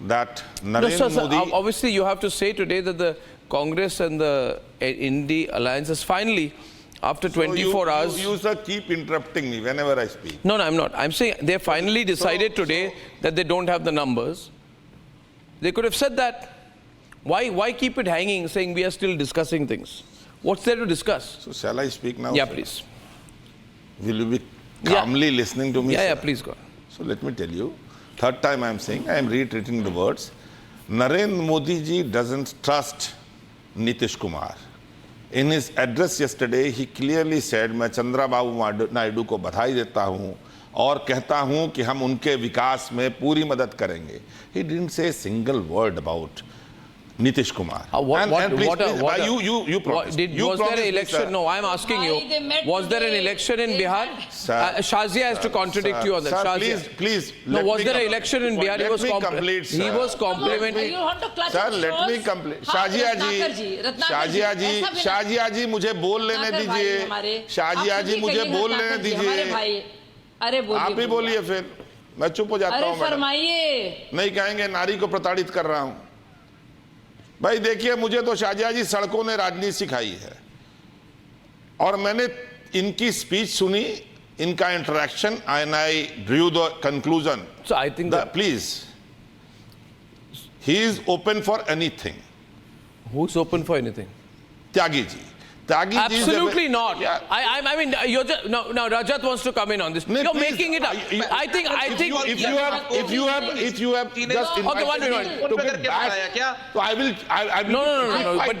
that Narendra Modi... Obviously, you have to say today that the Congress and the India Alliance has finally, after 24 hours... You sir, keep interrupting me whenever I speak. No, I'm not. I'm saying they finally decided today that they don't have the numbers. They could have said that. Why keep it hanging, saying we are still discussing things? What's there to discuss? So shall I speak now? Yeah, sir? please. Will you be calmly listening to me? Yeah, sir? yeah, please go. So let me tell you, third time I am saying, I am reiterating the words. Narendra Modi ji doesn't trust Nitish Kumar. In his address yesterday, he clearly said, मैं चंद्रबाबू नायडू को बधाई देता हूँ और कहता हूँ कि हम उनके विकास में पूरी मदद करेंगे. He didn't say a single word about Nitish Kumar. Was there an promised, election? sir. No, I'm asking Why they you. met Was there an today? election in They Bihar? had- Shazia has to contradict you on that. Sir, Shazia. please. No, let was me there an com- election in Bihar? Let me complete, He sir. was complimenting. You want to clutch sir at let me straws? Complete. हाँ, शाजिया रत्नाकर जी, ऐसा भी ना- शाजिया जी मुझे बोल लेने रत्नाकर भाई दीजिए. हमारे। शाजिया आप जी खुद ही मुझे कहिए बोल लेने रत्नाकर जी, हमारे दीजिए. भाई। अरे बोलिए, आप ही बोलिए फिर. मैं चुप हो जाता अरे हूँ. मैडम. फरमाइए। नहीं कहेंगे नारी को प्रताड़ित कर रहा हूँ. भाई देखिए, मुझे तो शाजिया जी सड़कों ने राजनीति सिखाई है और मैंने इनकी स्पीच सुनी, इनका interaction, and I drew the conclusion. So I think that please, he is open for anything. who's open for anything? Tyagi ji. Tyagi ji is Absolutely a- not. Yeah. I mean, you're just, no. Rajat wants to come in on this. No, You're please, making it up. I think. if you have just Okay, one minute. to get back, so I will. No.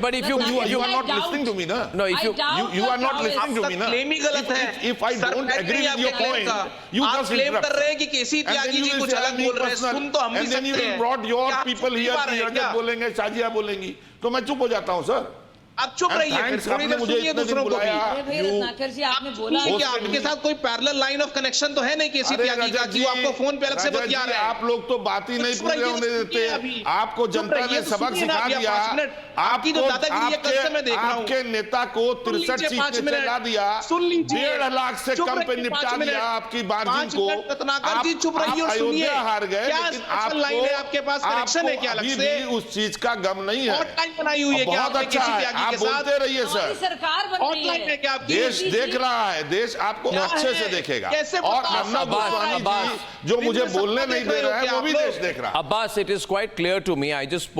But if you are not listening to me, na? No, if you you are not listening to me, na? Claim ही गलत है. If I don't agree with your point, you आप just claim interrupt. कर रहे हैं कि केसी And then Tyagi you ji will कुछ say, अलग बोल रहे हैं. सुन तो हम भी and then you सकते will हैं. brought your क्या आप people सुन here, पा रहे हैं रजत क्या? बोलेंगे, शाजिया बोलेंगी, तो मैं चुप हो जाता हूँ सर. आप चुप रहिए, फिर Thanks, थोड़ी आपने देर मुझे सुनिए इतने दिन दूसरों को बुलाया. भी. अरे भाई रत्नाकर जी, आपने बोला ठीक है, आपके साथ कोई पैरेलल लाइन ऑफ कनेक्शन तो है नहीं केसी अरे त्यागी का रजत कि जी, वो आपको फोन पे अलग से रजत बतिया जी, रहे हैं. आप लोग तो बात ही नहीं चुप पूरे रहिए, होने सुनिए देते. अभी. आपको चुप जनता रहिए ने तो सबक सुनिए ना सिखा अभी, दिया. 5 मिनट. आपकी जो दादागिरी है, कल से मैं देख रहा हूं. आपके नेता को 63 5 सीट मिनट. से ला दिया. सुन लीजिए. 1.5 लाख से चुप कम पे रहिए, निपटा 5 मिनट. दिया आपकी मार्जिन 5 को. मिनट रत्नाकर जी चुप रहिए और आप सुनिए. अयोध्या हार गए, क्या लेकिन स्पेशल लाइन है आपके पास? कनेक्शन है क्या अलग अभी से? भी उस चीज का गम नहीं है. हॉटलाइन बनाई हुई है क्या बहुत आपने अच्छा केसी है. त्यागी आप के साथ? बोलते रहिए हमारी सर. सरकार बन रही हॉटलाइन है है। क्या आपकी? देश देख रहा है. देश आपको क्या अच्छे है? से देखेगा. कैसे और पता? अर्नब अब्बास, गोस्वामी अब्बास, जी जो मुझे बिल्कुल बोलने सबको नहीं देख दे रहे हो रहे हैं, क्या वो भी आप देश लोग? देख रहा है. Abbas, it is quite clear to me. I just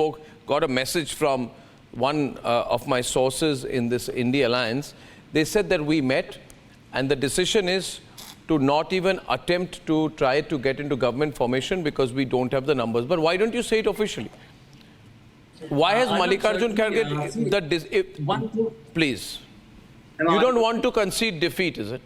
got a message from one of my sources in this India Alliance. They said that we met, and the decision is to not even attempt to try to get into government formation because we don't have the numbers. But why don't you say it officially? Why has Mallikarjun Kharge please? You don't want to concede defeat, is it?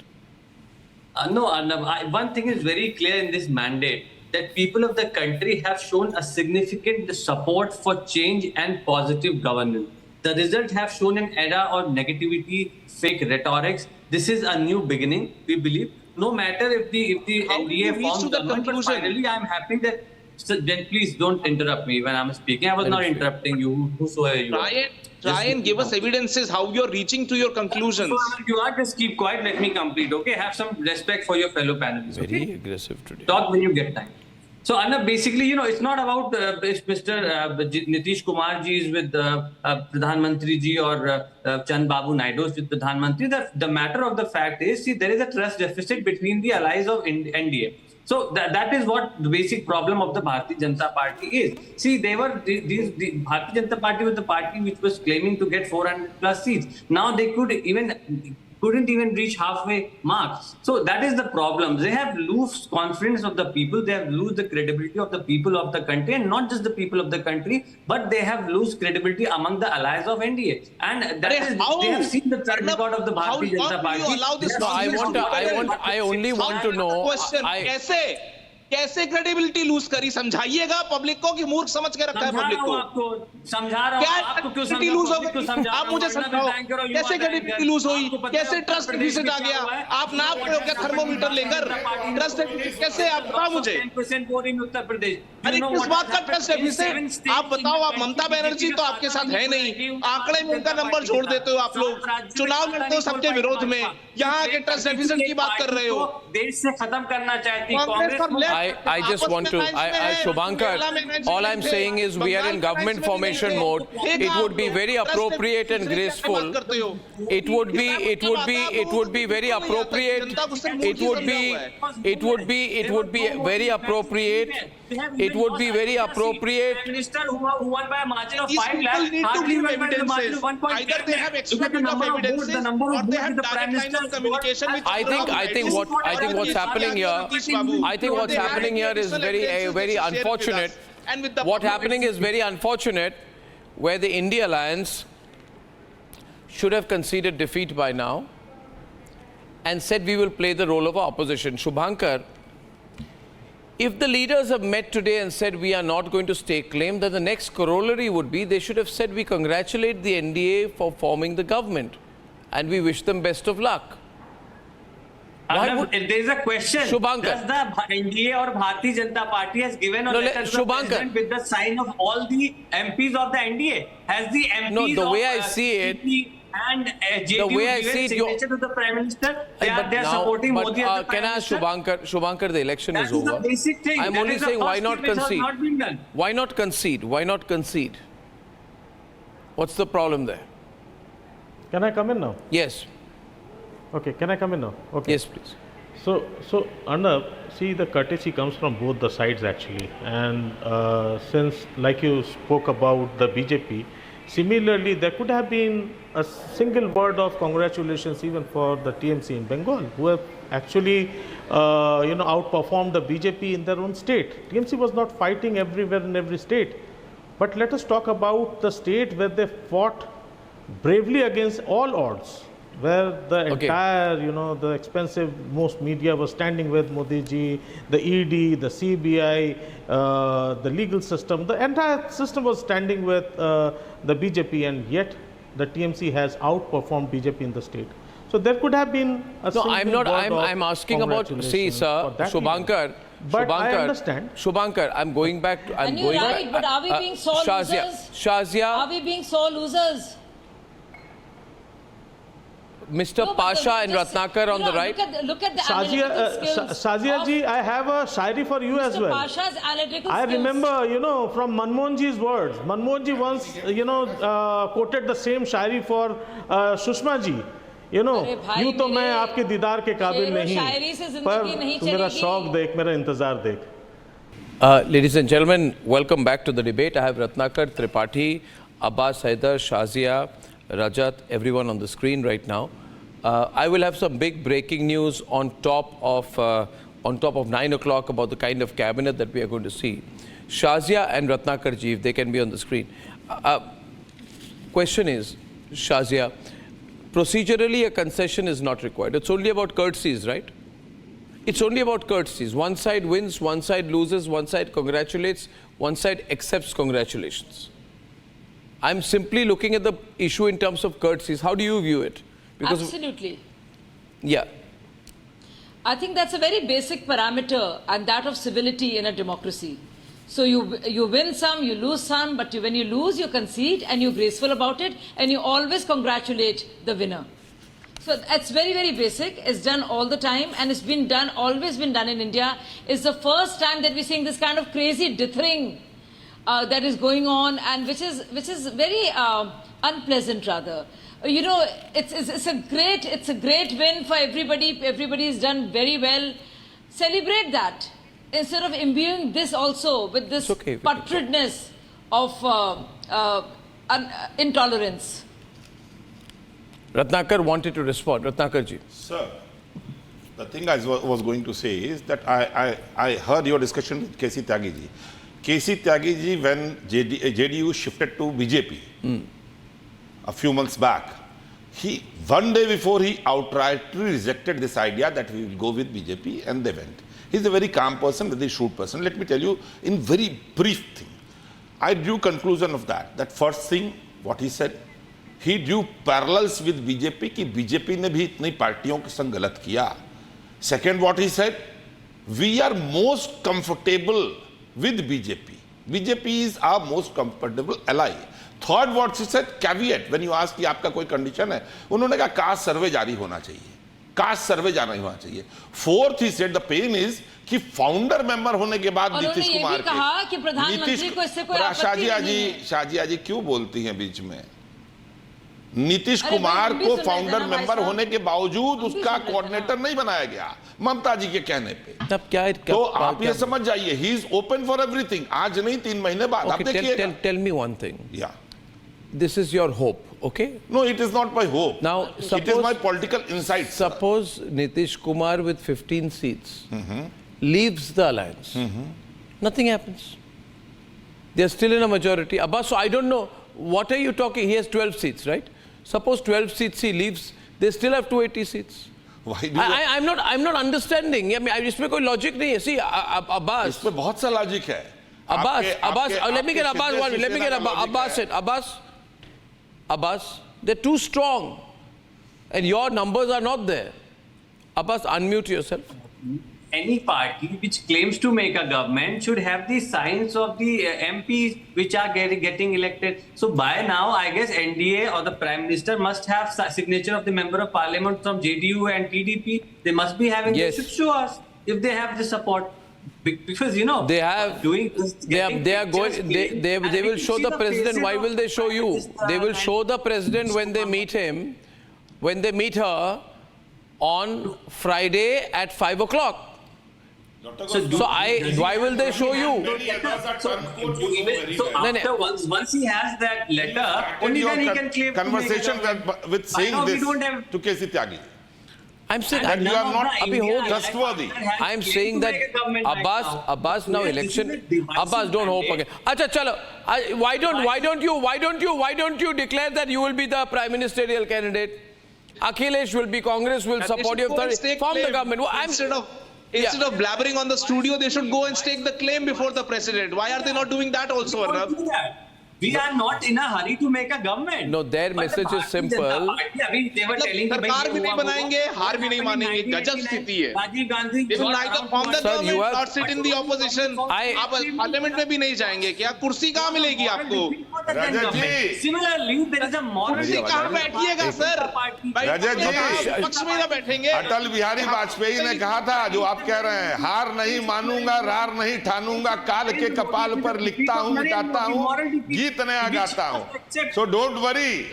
No, Arnab, one thing is very clear in this mandate, that people of the country have shown a significant support for change and positive governance. The results have shown an era of negativity, fake rhetorics. This is a new beginning, we believe. No matter if the How do you NDA reach forms to the government, but conclusion? finally I am happy that. So then please don't interrupt me when I'm speaking. I was not interrupting you, whosoever you are. Try and give us evidences how you're reaching to your conclusions. So, you are, just keep quiet, let me complete, okay? Have some respect for your fellow panelists, okay? Very aggressive today. Talk when you get time. So, Arnab, basically, it's not about if Mr. Nitish Kumar ji is with Pradhan Mantri ji or Chand Babu Naidu is with Pradhan Mantri. The matter of the fact is, see, there is a trust deficit between the allies of NDA. So that is what the basic problem of the Bharatiya Janata Party is. See, the Bharatiya Janata Party was the party which was claiming to get 400 plus seats. Now they couldn't even reach halfway mark. So that is the problem. They have lost confidence of the people. They have lost the credibility of the people of the country, and not just the people of the country, but they have lost credibility among the allies of NDA. And that is, they have seen the track record of the Bharatiya Janata Party. I only want to know. कैसे credibility loose करी? समझाइएगा public को कि मूर्ख समझ के रखा है पब्लिक को. समझा रहा हूं आपको. क्यों क्रेडिबिलिटी लूज हो गई? आप मुझे समझाओ कैसे क्रेडिबिलिटी लूज हुई? कैसे ट्रस्ट डिफिसिट आ गया? आप नाप रहे हो क्या थर्मोमीटर लेकर? ट्रस्ट डिफिसिट कैसे? आप बताओ मुझे. 10% वोट इन उत्तर प्रदेश. अरे किस बात का ट्रस्ट डिफिसिट? आप बताओ. आप ममता बनर्जी तो आपके साथ है नहीं. आंकड़े में उनका नंबर छोड़ देते हो आप लोग. चुनाव लड़ते हो सबके विरोध में. यहाँ के ट्रस्ट डिफिसिट की बात कर रहे हो. देश से खत्म करना चाहती Congress. I just want to, Shubhankar, all I'm saying is we are in government formation mode. It would be very appropriate and graceful. It would be very appropriate. It would be very appropriate. It would be very appropriate. Minister who won by a margin of 5 lakh. People need to give evidences. Either they have extra bit of evidences or they have direct line of communication with. I think what's happening here is very unfortunate. What happening is very unfortunate, where the India Alliance should have conceded defeat by now and said we will play the role of opposition. Shubhankar, if the leaders have met today and said we are not going to stake claim, then the next corollary would be they should have said we congratulate the NDA for forming the government and we wish them best of luck. There is a question. Shubhankar. Does the NDA or Bharatiya Janata Party has given a letter to the president with the sign of all the MPs of the NDA? Has the MPs the way of I see it, CP and JDU given signature to the Prime Minister? They are supporting Modi as the Prime Minister. Can I ask Shubhankar, the election is over. That is the basic thing. I'm only saying why not concede? Why not concede? Why not concede? What's the problem there? Can I come in now? Yes. Okay, can I come in now? Okay. Yes, please. So Arnab, see, the courtesy comes from both the sides actually, and since, like you spoke about the BJP, similarly there could have been a single word of congratulations even for the TMC in Bengal, who have actually outperformed the BJP in their own state. TMC was not fighting everywhere in every state, but let us talk about the state where they fought bravely against all odds, where the entire, the expensive, most media was standing with Modi ji, the ED, the CBI, the legal system, the entire system was standing with the BJP, and yet the TMC has outperformed BJP in the state. So there could have been a No, I'm asking about, see, sir, Shubhankar. But I understand. Shubhankar, I'm going back to, And you're right, but are we being sore losers? Shazia. Are we being sore losers? Mr. Pasha and Ratnakar on the right. Look at the analytical skills. Shazia ji, I have a shairi for you as well. Pasha's analytical I skills. remember, from Manmohan ji's words. Manmohan ji once, quoted the same shairi for Sushma ji. यूं तो मैं आपके दीदार के काबिल नहीं, पर तू मेरा शौक देख, मेरा इंतजार देख. Ladies and gentlemen, welcome back to the debate. I have Ratnakar, Tripathi, Abbas Haider, Shazia, Rajat, everyone on the screen right now. I will have some big breaking news on top of 9 o'clock about the kind of cabinet that we are going to see. Shazia and Ratnakar ji, if they can be on the screen. Question is, Shazia, procedurally a concession is not required. It's only about courtesies, right? It's only about courtesies. One side wins, one side loses, one side congratulates, one side accepts congratulations. I'm simply looking at the issue in terms of courtesies. How do you view it? Because Absolutely. Yeah. I think that's a very basic parameter, and that of civility in a democracy. So you win some, you lose some, but when you lose, you concede and you're graceful about it, and you always congratulate the winner. So that's very, very basic. It's done all the time, and it's been done, always been done in India. It's the first time that we're seeing this kind of crazy dithering that is going on, and which is very unpleasant rather. It's a great win for everybody. Everybody's done very well. Celebrate that instead of imbuing this also with this putridness of intolerance. Ratnakar wanted to respond. Ratnakar ji. Sir, the thing I was going to say is that I heard your discussion with KC Tyagi ji. KC Tyagi ji, when JDU shifted to BJP a few months back, one day before he outrightly rejected this idea that we will go with BJP, and they went. He's a very calm person, very shrewd person. Let me tell you in very brief thing. I drew conclusion of that first thing, what he said, he drew parallels with BJP कि BJP ने भी इतनी पार्टियों के संग गलत किया. Second, what he said, we are most comfortable with BJP. BJP is our most comfortable ally. Third, what he said, caveat, when you ask कि आपका कोई condition है, उन्होंने कहा कास्ट सर्वे जारी होना चाहिए. कास्ट सर्वे जाना ही होना चाहिए. Fourth, he said the pain is कि फाउंडर मेंबर होने के बाद उन्होंने नीतीश ये भी कुमार कहा कि प्रधानमंत्री को इससे कोई आपत्ति नहीं है। शाजिया जी क्यों बोलती हैं बीच में? नीतीश अरे कुमार भाई, को सुन फाउंडर लेते ना भाई मेंबर साहब। होने के बावजूद हम भी उसका सुन लेते कोऑर्डिनेटर नहीं बनाया गया ममता जी के कहने पे। तब क्या तो आप ये समझ जाइए, ही इज ओपन फॉर एवरीथिंग। आज नहीं 3 महीने बाद आप देखिएगा। टेल मी वन थिंग, या this is your hope, okay? No, it is not my hope. Now, it is my political insight. Suppose Nitish Kumar with 15 seats leaves the alliance. Nothing happens. They are still in a majority. Abbas, so I don't know, what are you talking? He has 12 seats, right? Suppose 12 seats he leaves, they still have 280 seats. Why do you... I'm not understanding. I mean, इसमें कोई logic नहीं है. See, Abbas. इसमें बहुत सा logic है. Abbas, let me get Abbas one. Let me get Abbas it. Abbas, they're too strong, and your numbers are not there. Abbas, unmute yourself. Any party which claims to make a government should have the signs of the MPs which are getting elected. So by now, I guess NDA or the Prime Minister must have signature of the Member of Parliament from JDU and TDP. They must be having. Yes. They should show us if they have the support. Because you know they have doing this, they are going they will show the president. Why will they show you? They will show the president when they meet him, when they meet her on Friday at 5 o'clock. Why will they show you? So after once he has that letter, only then he can claim conversation with saying this to K.C. Tyagi. I'm saying that you are not trustworthy. I'm saying that Abbas now election. Abbas, don't hope again. Acha, chalo. Why don't you declare that you will be the prime ministerial candidate? Akhilesh will be, Congress will support you. Form the government. Instead of blabbering on the studio, they should go and stake the claim before the president. Why are they not doing that also, Arnab? We are not in a hurry to make a government. No, their message is simple. सरकार भी नहीं बनाएंगे, हार भी नहीं मानेंगे, गजब स्थिति है। They will neither form the government nor sit in the opposition. आप पार्लियामेंट में भी नहीं जाएंगे, क्या कुर्सी कहाँ मिलेगी आपको? रजत जी, Similarly, there is a moral. कुर्सी कहाँ बैठिएगा सर? रजत जी, पक्ष में ना बैठेंगे। अटल बिहारी वाजपेयी ने कहा था जो आप कह रहे हैं, हार नहीं मानूंगा, रार नहीं ठानूंगा, काल के कपाल पर लिखता हूँ, मिटाता हूँ, गीत नया गाता हूँ. So don't worry,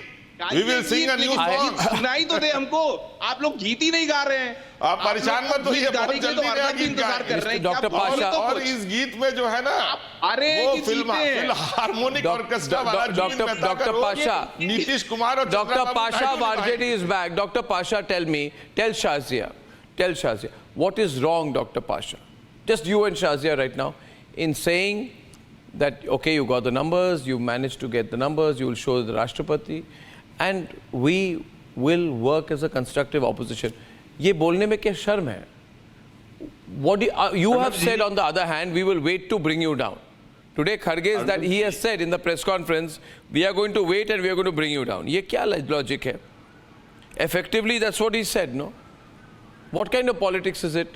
we will sing a new song. सुनाई तो दे हमको, आप लोग गीत ही नहीं गा रहे हैं. आप परेशान मत होइए, बहुत जल्दी नया गीत इंतजार कर रहे हैं. डॉक्टर पाशा और इस गीत में जो है ना, वो फिल्म हार्मोनिक ऑर्केस्ट्रा वाला डॉक्टर पाशा, नीतीश कुमार और doctor Pasha Varjeti is back. Dr. Pasha, tell Shazia, what is wrong, Dr. Pasha? Just you and Shazia right now in saying that, okay, you got the numbers, you managed to get the numbers, you will show the Rashtrapati, and we will work as a constructive opposition. ये बोलने में क्या शर्म है? What you have said on the other hand, we will wait to bring you down. Today, Kharge that he has said in the press conference, we are going to wait and we are going to bring you down. ये क्या logic है? Effectively, that's what he said, no? What kind of politics is it?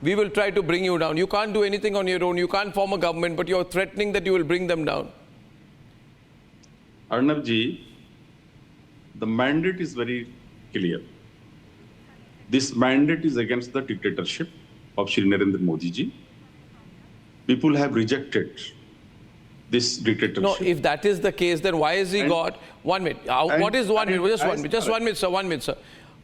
We will try to bring you down. You can't do anything on your own. You can't form a government, but you're threatening that you will bring them down. Arnab ji, the mandate is very clear. This mandate is against the dictatorship of Shri Narendra Modi ji. People have rejected this dictatorship. No, if that is the case, then why has he got 1 minute? What is 1 minute? Just 1 minute, sir. 1 minute, sir.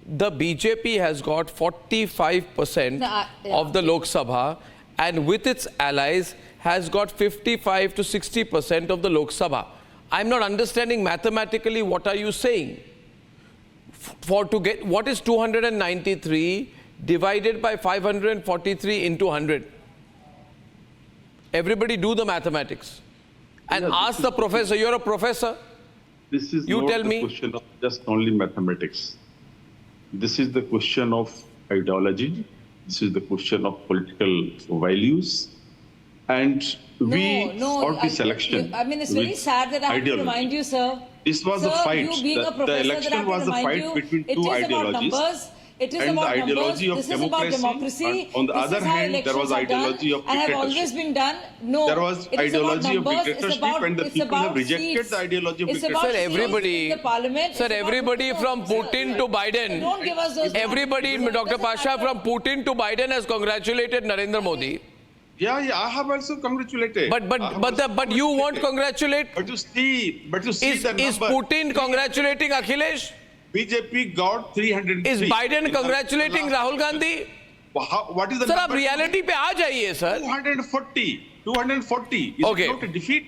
The BJP has got 45% of the Lok Sabha, and with its allies has got 55 to 60% of the Lok Sabha. I'm not understanding mathematically what are you saying. To get what is 293 divided by 543 into 100? Everybody do the mathematics and ask the professor. You're a professor. This is you not tell the me. Question of just only mathematics. This is the question of ideology. This is the question of political values. And we fought this election. I mean, it's very sad that I have to remind you, sir. This was a fight. You being a professor, the election was a fight between two ideologies. It is and the about numbers. ideology of This is about democracy. democracy. On the This other is how hand, there was elections are done ideology of and have always dictatorship. been done. No, There was it is about ideology of numbers. dictatorship, and the it's people have about rejected seats. the ideology of It's dictatorship. about Sir, seats everybody, in the parliament. sir, It's about- everybody from Putin to Biden, Don't give us those. everybody, Dr. Pasha, from Putin to Biden has congratulated Narendra Modi. Yeah, I have also congratulated. But you won't congratulate? But you see Is the number. Putin congratulating Akhilesh? BJP got 303. Is Biden congratulating Rahul Gandhi? What is the Sir, number? आप reality पे आ जाइए, sir. 240 is Okay. not a defeat.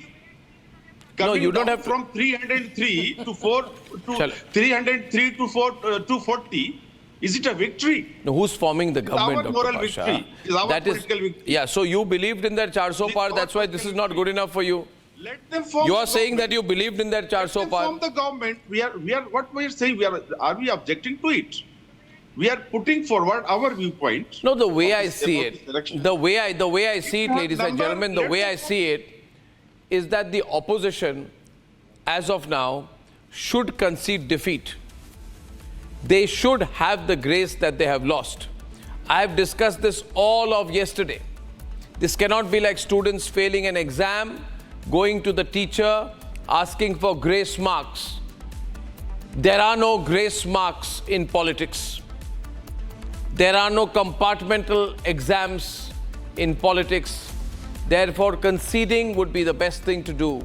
No, Coming you don't down have to- from 303 to 240. Is it a victory? No, who's forming the government, our Dr. moral Pasha? victory. It's our That is, political victory. yeah, so you believed in that 400 par, that's why this is not good enough for you. Let them form. You the are saying that government. you believed in that 400 Let them par. form the government. We are. What we are saying. Are we objecting to it? We are putting forward our viewpoint. No, the way of I this- see about it, this election. the way I see it, What ladies and number? gentlemen, the Let way them I see it is that the opposition, as of now, should concede defeat. They should have the grace that they have lost. I have discussed this all of yesterday. This cannot be like students failing an exam, going to the teacher, asking for grace marks. There are no grace marks in politics. There are no compartmental exams in politics. Therefore, conceding would be the best thing to do.